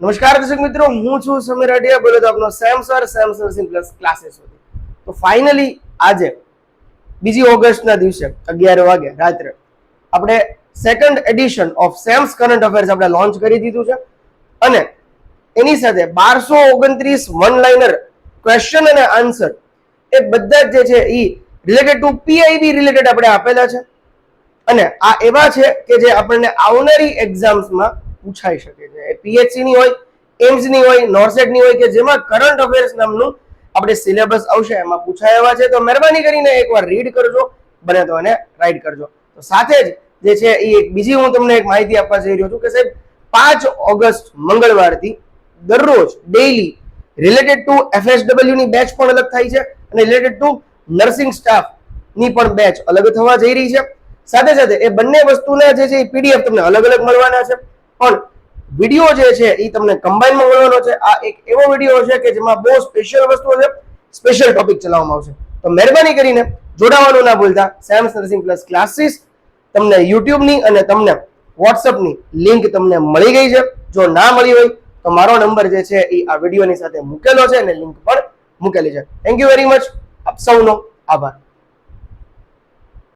નમસ્કાર દર્શક મિત્રો, હું છું સમીર અઢિયા, બોલો તો આપનો સેમ પ્લસ ક્લાસીસ સુધી. તો ફાઇનલી આજે 2 ઓગસ્ટના દિવસે 11 વાગે રાત્રે આપણે second addition of Sam's current affairs આપણે લોન્ચ કરી દીધું છે અને એની સાથે 1229 વન લાઇનર ક્વેશ્ચન અને આન્સર એ બધા જે છે એ રિલેટેડ ટુ પીઆઈબી રિલેટેડ આપણે આપેલા છે અને આ એવા છે કે જે આપણને આવનારી એક્ઝામ્સમાં પૂછાઈ શકે છે. પીએચસી ની હોય, એમ્સ ની હોય, નોરસેટ ની હોય કે જેમાં કરંટ અફેર્સ નામનું આપણે સિલેબસ આવશે એમાં પૂછાય એવા છે. તો મહેરબાની કરીને એકવાર રીડ કરજો, બને તો એને રાઈટ કરજો. તો સાથે જ જે છે એ એક બીજી હું તમને એક માહિતી આપવા જઈ રહ્યો છું કે સાહેબ 5 ઓગસ્ટ મંગળવારથી દરરોજ ડેઈલી રિલેટેડ ટુ એફએસડબલ્યુ ની બેચ પણ અલગ થાય છે અને રિલેટેડ ટુ નર્સિંગ સ્ટાફ ની પણ બેચ અલગ થવા જઈ રહી છે. સાથે સાથે એ બંને વસ્તુના જે છે પીડીએફ તમને અલગ અલગ મળવાના છે પણ વિડીયો જે છે એ તમને કમ્બાઈનમાં મળવાનો છે. આ એક એવો વિડીયો છે કે જેમાં બહુ સ્પેશિયલ વસ્તુઓ છે, સ્પેશિયલ ટોપિક ચલાવવામાં આવશે. તો મહેરબાની કરીને જોડાવાનું ના ભૂલતા. સેમ્સ નર્સિંગ પ્લસ ક્લાસીસ તમને યુટ્યુબની અને તમને વોટ્સઅપની લિંક તમને મળી ગઈ છે. જો ના મળી હોય તો મારો નંબર જે છે એ આ વિડીયોની સાથે મૂકેલો છે અને લિંક પણ મૂકેલી છે. Thank you very much. આપ સૌનો આભાર.